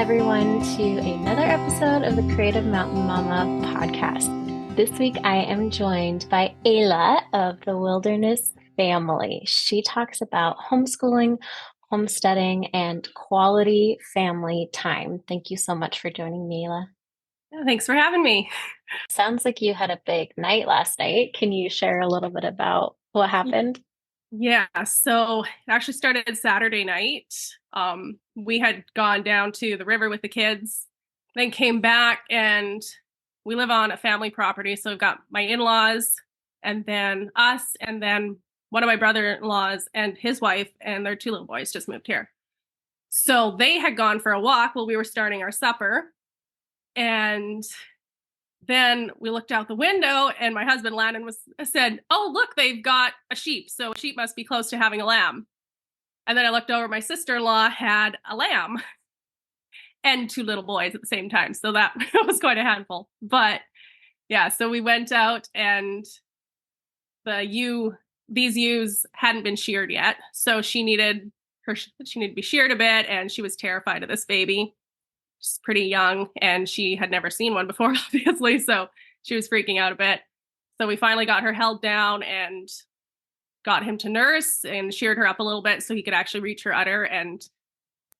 everyone, to another episode of the Creative Mountain Mama podcast. This week, I am joined by Ayla of the Willderness Family. She talks about homeschooling, homesteading, and quality family time. Thank you so much for joining me, Ayla. Thanks for having me. Sounds like you had a big night last night. Can you share a little bit about what happened? Yeah, so it actually started Saturday night. We had gone down to the river with the kids, then came back, and we live on a family property. So we've got my in-laws and then us, and then one of my brother-in-laws and his wife and their two little boys just moved here. So they had gone for a walk while we were starting our supper. And then we looked out the window and my husband Landon said, "Oh, look, they've got a sheep. So a sheep must be close to having a lamb." And then I looked over, my sister-in-law had a lamb and two little boys at the same time. So that was quite a handful. But yeah, so we went out and these ewes hadn't been sheared yet. So she needed to be sheared a bit, and she was terrified of this baby. She's pretty young and she had never seen one before, obviously. So she was freaking out a bit. So we finally got her held down and got him to nurse and sheared her up a little bit so he could actually reach her udder. And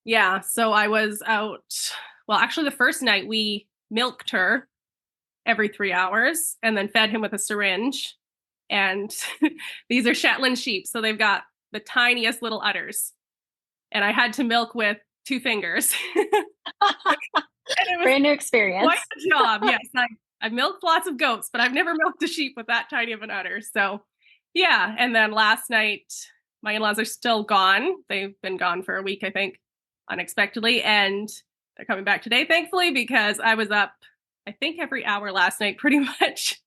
yeah, so I was out. Well, actually, the first night we milked her every 3 hours and then fed him with a syringe. And these are Shetland sheep. So they've got the tiniest little udders. And I had to milk with 2 fingers. Brand new experience. Quite a job. Yes, I've milked lots of goats, but I've never milked a sheep with that tiny of an udder. So yeah. And then last night, my in-laws are still gone. They've been gone for a week, I think, unexpectedly. And they're coming back today, thankfully, because I was up, I think, every hour last night, pretty much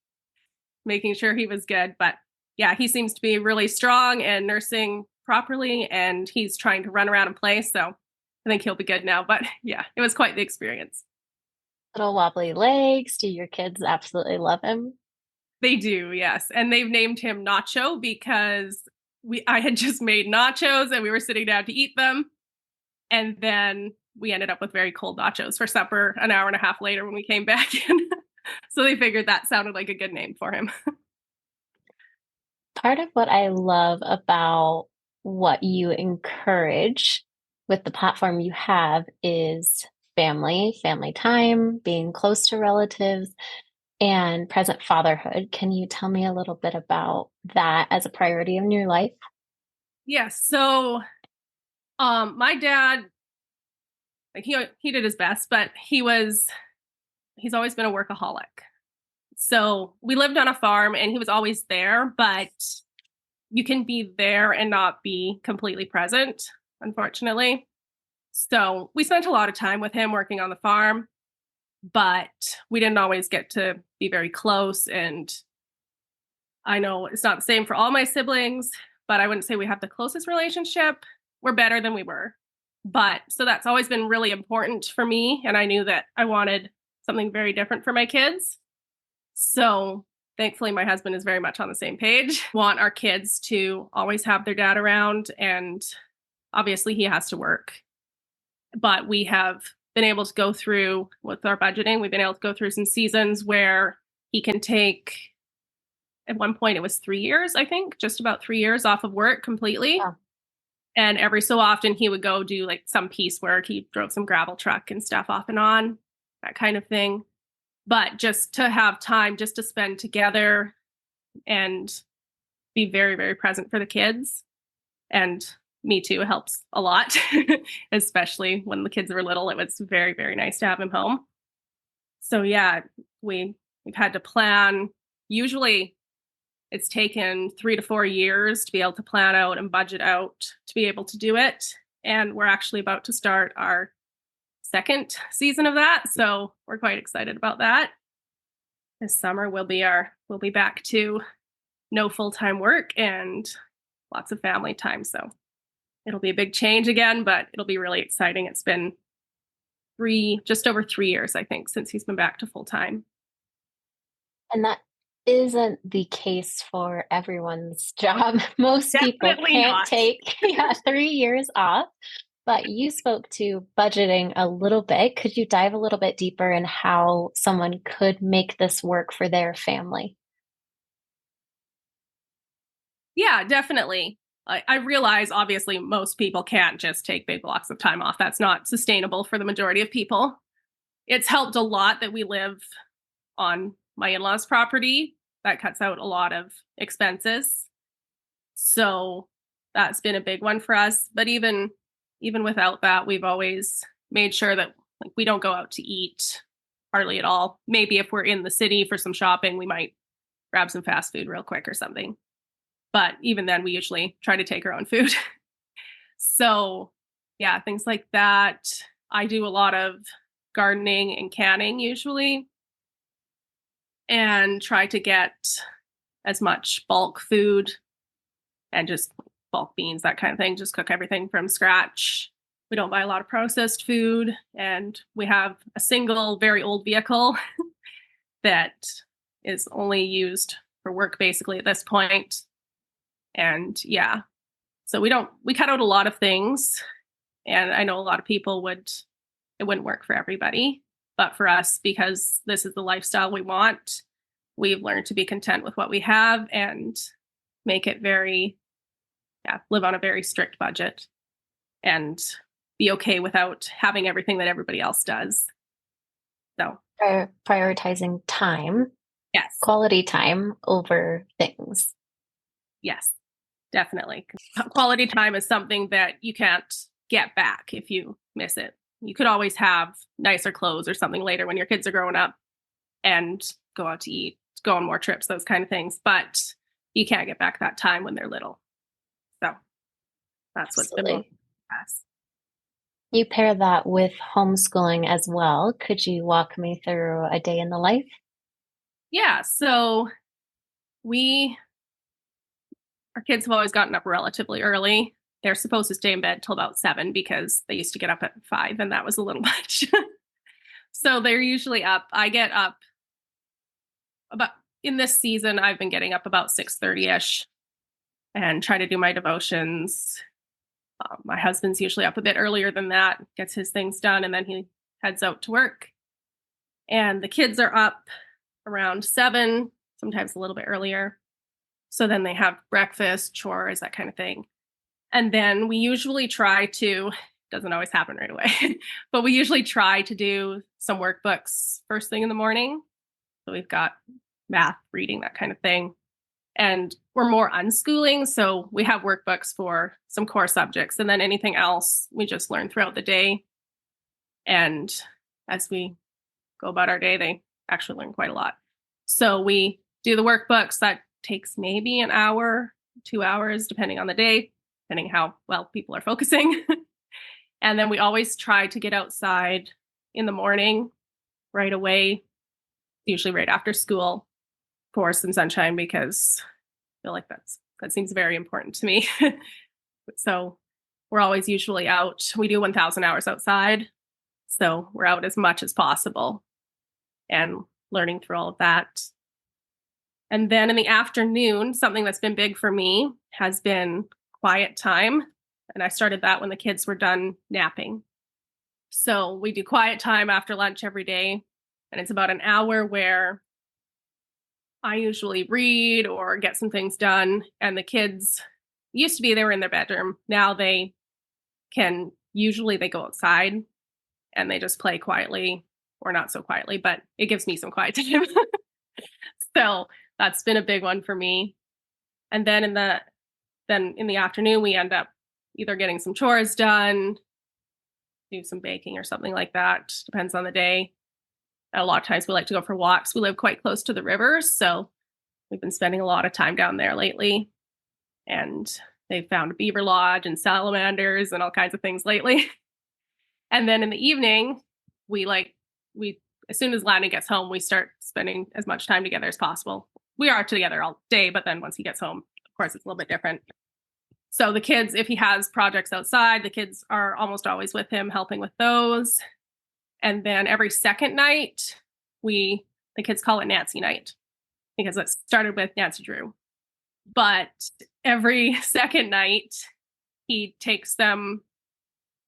making sure he was good. But yeah, he seems to be really strong and nursing properly, and he's trying to run around and play. So I think he'll be good now. But yeah, it was quite the experience. Little wobbly legs. Do your kids absolutely love him? They do, yes. And they've named him Nacho because I had just made nachos and we were sitting down to eat them. And then we ended up with very cold nachos for supper an hour and a half later when we came back in. So they figured that sounded like a good name for him. Part of what I love about what you encourage with the platform you have is family time, being close to relatives, and present fatherhood. Can you tell me a little bit about that as a priority in your life? Yes. So my dad, like he did his best, but he's always been a workaholic. So we lived on a farm and he was always there, but you can be there and not be completely present, unfortunately. So we spent a lot of time with him working on the farm, but we didn't always get to be very close. And I know it's not the same for all my siblings, but I wouldn't say we have the closest relationship. We're better than we were. But so that's always been really important for me. And I knew that I wanted something very different for my kids. So thankfully, my husband is very much on the same page. Want our kids to always have their dad around. And obviously he has to work. But we have been able to go through with our budgeting. We've been able to go through some seasons where he can take, at one point it was 3 years, I think, just about 3 years off of work completely. Yeah. And every so often he would go do like some piece work. He drove some gravel truck and stuff off and on, that kind of thing. But just to have time just to spend together and be very, very present for the kids. And me too, helps a lot, especially when the kids were little. It was very, very nice to have him home. So yeah, we've had to plan. Usually it's taken 3 to 4 years to be able to plan out and budget out to be able to do it. And we're actually about to start our second season of that. So we're quite excited about that. This summer we'll be back to no full-time work and lots of family time. So it'll be a big change again, but it'll be really exciting. It's been just over 3 years, I think, since he's been back to full-time. And that isn't the case for everyone's job. Most people Definitely can't not. take 3 years off. But you spoke to budgeting a little bit. Could you dive a little bit deeper in how someone could make this work for their family? Yeah, definitely. I realize obviously most people can't just take big blocks of time off. That's not sustainable for the majority of people. It's helped a lot that we live on my in-laws' property. That cuts out a lot of expenses. So that's been a big one for us. But even without that, we've always made sure that like we don't go out to eat hardly at all. Maybe if we're in the city for some shopping, we might grab some fast food real quick or something. But even then, we usually try to take our own food. So, yeah, things like that. I do a lot of gardening and canning usually, and try to get as much bulk food and just bulk beans, that kind of thing. Just cook everything from scratch. We don't buy a lot of processed food, and we have a single, very old vehicle that is only used for work basically at this point. And yeah, so we cut out a lot of things. And I know a lot of people it wouldn't work for everybody. But for us, because this is the lifestyle we want, we've learned to be content with what we have and make it live on a very strict budget and be okay without having everything that everybody else does. So, Prioritizing time, yes, quality time over things. yes, definitely. Quality time is something that you can't get back if you miss it. You could always have nicer clothes or something later when your kids are growing up and go out to eat, go on more trips, those kind of things. But you can't get back that time when they're little. So that's what's been most Absolutely. fast. You pair that with homeschooling as well. Could you walk me through a day in the life? Yeah. So we, our kids have always gotten up relatively early. They're supposed to stay in bed till about 7 because they used to get up at 5, and that was a little much. So they're usually up. I get up about in this season. I've been getting up about 6:30 ish and try to do my devotions. My husband's usually up a bit earlier than that, gets his things done, and then he heads out to work. And the kids are up around 7, sometimes a little bit earlier. So then they have breakfast, chores, that kind of thing. And then we usually try to, doesn't always happen right away, but we usually try to do some workbooks first thing in the morning. So we've got math, reading, that kind of thing. And we're more unschooling. So we have workbooks for some core subjects, and then anything else we just learn throughout the day. And as we go about our day, they actually learn quite a lot. So we do the workbooks. That takes maybe an hour, 2 hours, depending on the day, depending how well people are focusing. And then we always try to get outside in the morning right away, usually right after school, for some sunshine because I feel like that seems very important to me. So we're always usually out. We do 1,000 hours outside. So we're out as much as possible and learning through all of that. And then in the afternoon, something that's been big for me has been quiet time. And I started that when the kids were done napping. So we do quiet time after lunch every day. And it's about an hour where I usually read or get some things done. And the kids used to be, they were in their bedroom. Now they usually they go outside and they just play quietly or not so quietly, but it gives me some quiet time. So that's been a big one for me. And then in the afternoon, we end up either getting some chores done, do some baking or something like that. Depends on the day. A lot of times we like to go for walks. We live quite close to the rivers, so we've been spending a lot of time down there lately. And they've found a beaver lodge and salamanders and all kinds of things lately. And then in the evening, we as soon as Landon gets home, we start spending as much time together as possible. We are together all day, but then once he gets home, of course, it's a little bit different. So the kids, if he has projects outside, the kids are almost always with him helping with those. And then every second night, the kids call it Nancy night because it started with Nancy Drew. But every second night, he takes them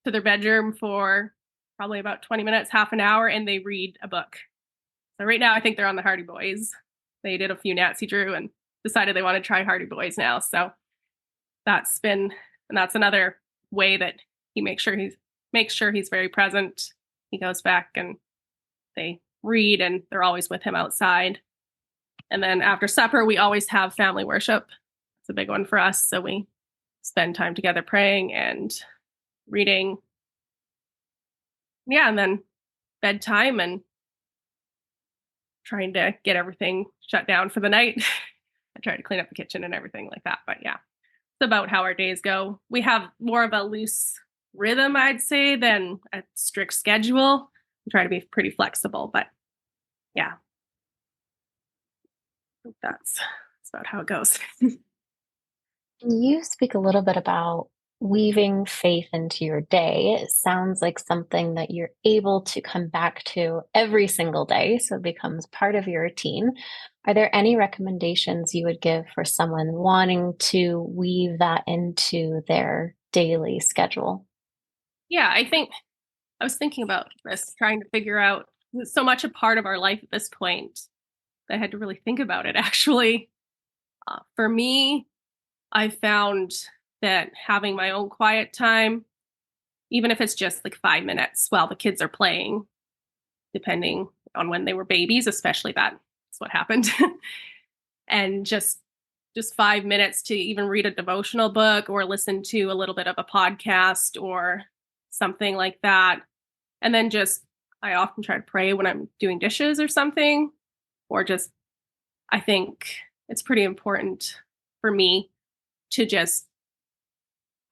to their bedroom for probably about 20 minutes, half an hour, and they read a book. So right now, I think they're on the Hardy Boys. They did a few Nancy Drew and decided they want to try Hardy Boys now. So that's another way that he makes sure he's very present. He goes back and they read, and they're always with him outside. And then after supper, we always have family worship. It's a big one for us. So we spend time together praying and reading. Yeah, and then bedtime and trying to get everything shut down for the night. I try to clean up the kitchen and everything like that. But yeah, it's about how our days go. We have more of a loose rhythm, I'd say, than a strict schedule. We try to be pretty flexible, but yeah, that's about how it goes. Can you speak a little bit about weaving faith into your day? It sounds like something that you're able to come back to every single day, so it becomes part of your routine. Are there any recommendations you would give for someone wanting to weave that into their daily schedule? Yeah, I think I was thinking about this, trying to figure out it's so much a part of our life at this point. I had to really think about it actually. For me, I found that having my own quiet time, even if it's just like 5 minutes while the kids are playing, depending on when they were babies, especially that's what happened. And just 5 minutes to even read a devotional book or listen to a little bit of a podcast or something like that. And then just I often try to pray when I'm doing dishes or something, or just I think it's pretty important for me to just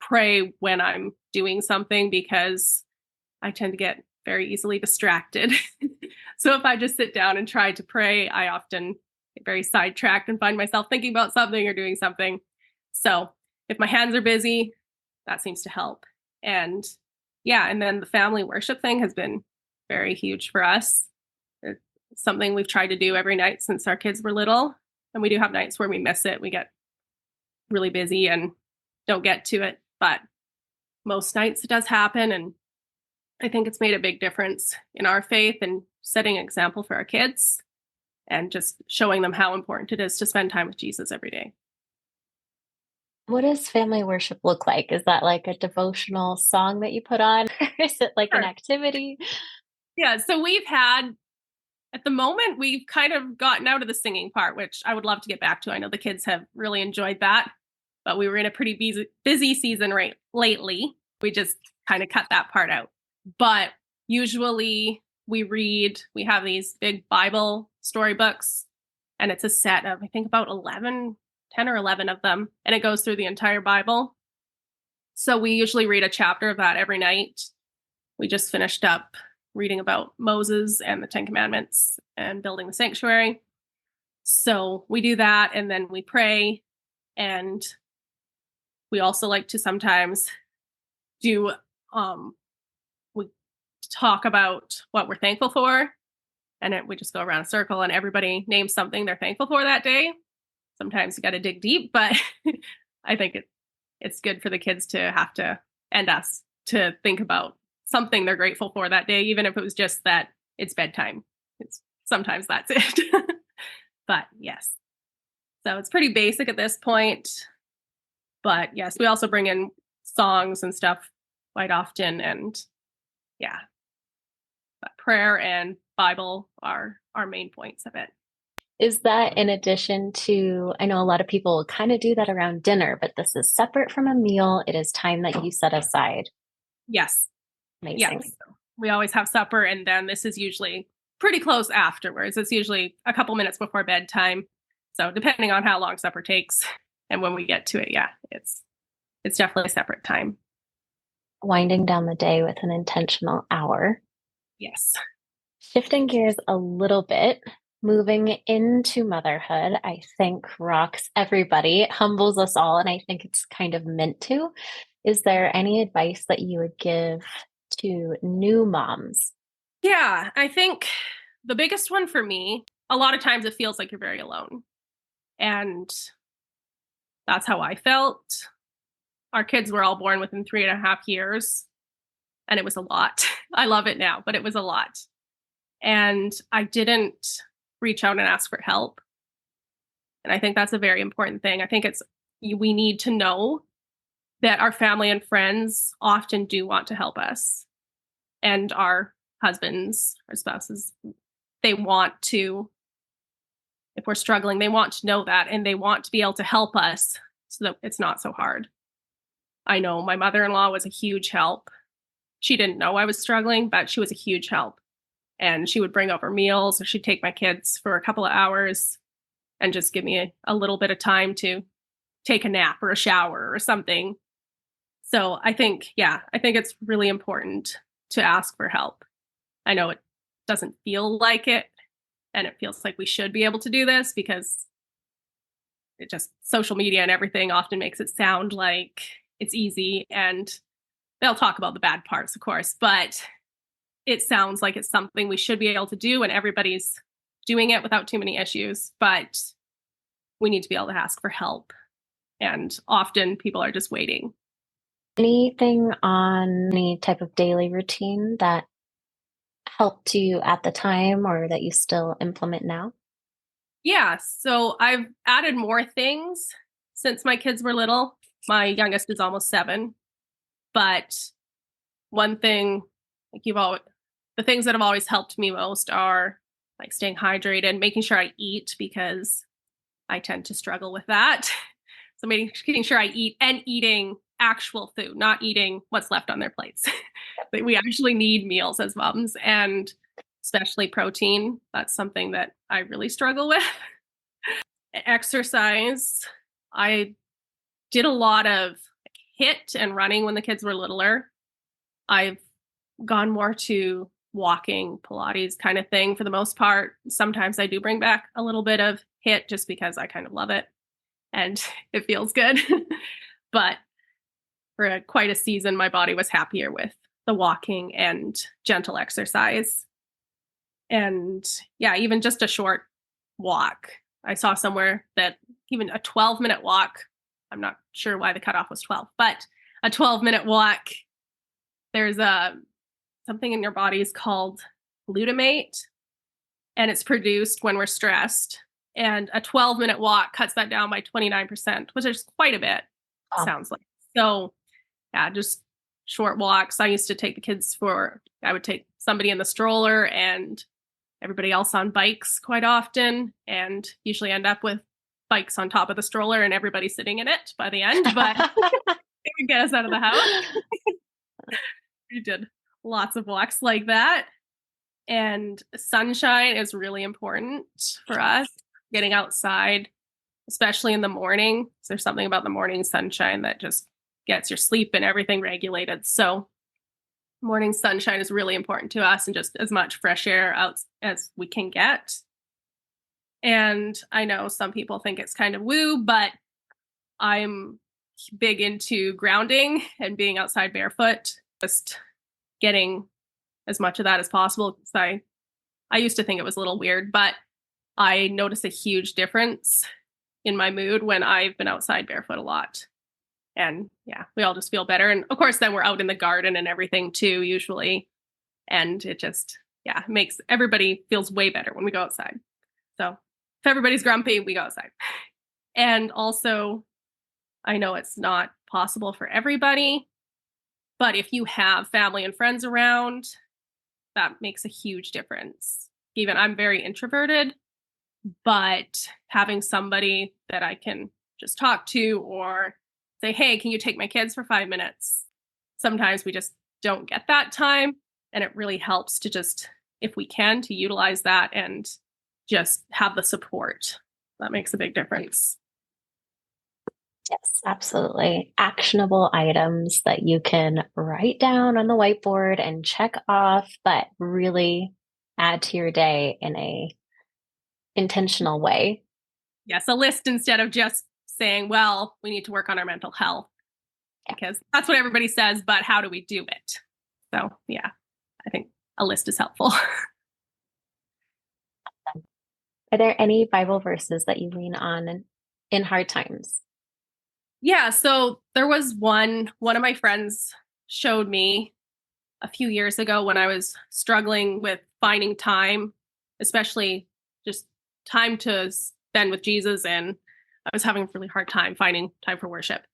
pray when I'm doing something because I tend to get very easily distracted. So if I just sit down and try to pray, I often get very sidetracked and find myself thinking about something or doing something. So if my hands are busy, that seems to help. And yeah, and then the family worship thing has been very huge for us. It's something we've tried to do every night since our kids were little. And we do have nights where we miss it. We get really busy and don't get to it. But most nights it does happen. And I think it's made a big difference in our faith and setting an example for our kids and just showing them how important it is to spend time with Jesus every day. What does family worship look like? Is that like a devotional song that you put on? Or is it like an Sure. activity? Yeah. So at the moment, we've kind of gotten out of the singing part, which I would love to get back to. I know the kids have really enjoyed that, but we were in a pretty busy season lately. We just kind of cut that part out. But usually we have these big Bible storybooks, and it's a set of, I think, about 10 or 11 of them, and it goes through the entire Bible. So we usually read a chapter of that every night. We just finished up reading about Moses and the Ten Commandments and building the sanctuary. So we do that, and then we pray, and we also like to sometimes do we talk about what we're thankful for, and we just go around a circle and everybody names something they're thankful for that day. Sometimes you got to dig deep, but I think it's good for the kids to have to and us to think about something they're grateful for that day, even if it was just that it's bedtime. It's sometimes that's it. But yes, so it's pretty basic at this point. But yes, we also bring in songs and stuff quite often, and yeah, but prayer and Bible are our main points of it. Is that in addition to, I know a lot of people kind of do that around dinner, but this is separate from a meal. It is time that you set aside. Yes, Amazing. yes. We always have supper, and then this is usually pretty close afterwards. It's usually a couple minutes before bedtime. So depending on how long supper takes and when we get to it, yeah, it's definitely a separate time. Winding down the day with an intentional hour. Yes. Shifting gears a little bit, moving into motherhood, I think rocks everybody. It humbles us all, and I think it's kind of meant to. Is there any advice that you would give to new moms? Yeah, I think the biggest one for me, a lot of times it feels like you're very alone. And that's how I felt. Our kids were all born within 3.5 years. and it was a lot. I love it now, but it was a lot. And I didn't reach out and ask for help. And I think that's a very important thing. I think we need to know that our family and friends often do want to help us, and our husbands, our spouses, they want to, if we're struggling, they want to know that, and they want to be able to help us so that it's not so hard. I know my mother-in-law was a huge help. She didn't know I was struggling, but she was a huge help. And she would bring over meals, or she'd take my kids for a couple of hours and just give me a little bit of time to take a nap or a shower or something. So I think it's really important to ask for help. I know it doesn't feel like it, and it feels like we should be able to do this because it just, social media and everything often makes it sound like it's easy, and they'll talk about the bad parts, of course, but it sounds like it's something we should be able to do, and everybody's doing it without too many issues, but we need to be able to ask for help. And often people are just waiting. Anything on any type of daily routine that helped you at the time or that you still implement now? Yeah, so I've added more things since my kids were little. My youngest is almost 7, but one thing, like the things that have always helped me most are like staying hydrated, making sure I eat, because I tend to struggle with that. So making sure I eat, and eating actual food, not eating what's left on their plates. But we actually need meals as moms, and especially protein. That's something that I really struggle with. Exercise. I did a lot of HIIT and running when the kids were littler. I've gone more to walking, Pilates kind of thing for the most part. Sometimes I do bring back a little bit of HIIT just because I kind of love it and it feels good. But for quite a season, my body was happier with the walking and gentle exercise. And yeah, even just a short walk. I saw somewhere that even a 12-minute walk, I'm not sure why the cutoff was 12, but a 12-minute walk, there's something in your body is called glutamate, and it's produced when we're stressed. And a 12-minute walk cuts that down by 29%, which is quite a bit, sounds like. So yeah, just short walks. I used to take the kids I would take somebody in the stroller and everybody else on bikes quite often, and usually end up with bikes on top of the stroller and everybody sitting in it by the end, but it would get us out of the house. We did lots of walks like that. And sunshine is really important for us, getting outside, especially in the morning. So there's something about the morning sunshine that just gets your sleep and everything regulated. So morning sunshine is really important to us, and just as much fresh air out as we can get. And I know some people think it's kind of woo, but I'm big into grounding and being outside barefoot, just getting as much of that as possible. I used to think it was a little weird, but I notice a huge difference in my mood when I've been outside barefoot a lot. And yeah, we all just feel better. And of course, then we're out in the garden and everything too, usually. And it just, makes everybody feels way better when we go outside. So if everybody's grumpy, we go outside. And also, I know it's not possible for everybody, but if you have family and friends around, that makes a huge difference. Even I'm very introverted, but having somebody that I can just talk to or say, hey, can you take my kids for 5 minutes? Sometimes we just don't get that time. And it really helps to just, if we can, to utilize that and just have the support. That makes a big difference. Yes, absolutely. Actionable items that you can write down on the whiteboard and check off, but really add to your day in a intentional way. Yes, a list instead of just saying, well, we need to work on our mental health, because that's what everybody says, but how do we do it? So yeah, I think a list is helpful. Are there any Bible verses that you lean on in hard times? Yeah, so there was one of my friends showed me, a few years ago when I was struggling with finding time, especially just time to spend with Jesus. And I was having a really hard time finding time for worship.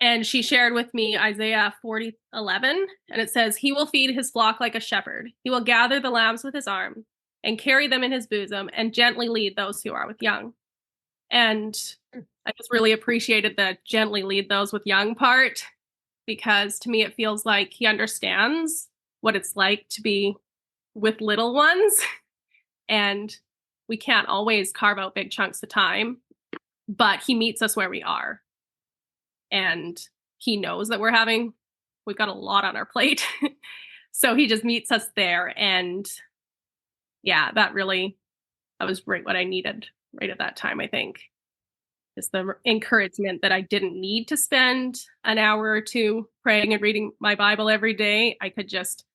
And she shared with me Isaiah 40:11, and it says, "He will feed his flock like a shepherd. He will gather the lambs with his arm and carry them in his bosom and gently lead those who are with young." And I just really appreciated the gently lead those with young part, because to me it feels like he understands what it's like to be with little ones. And we can't always carve out big chunks of time, but he meets us where we are. And he knows that we've got a lot on our plate. So he just meets us there. And yeah, that was right what I needed right at that time, I think. Just the encouragement that I didn't need to spend an hour or two praying and reading my Bible every day. I could just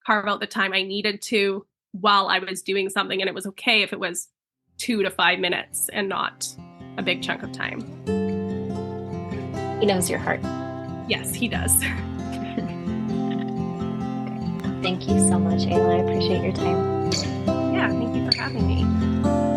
carve out the time I needed to while I was doing something. And it was okay if it was 2 to 5 minutes and not a big chunk of time. He knows your heart. Yes, he does. Thank you so much, Ayla. I appreciate your time. Yeah, thank you for having me.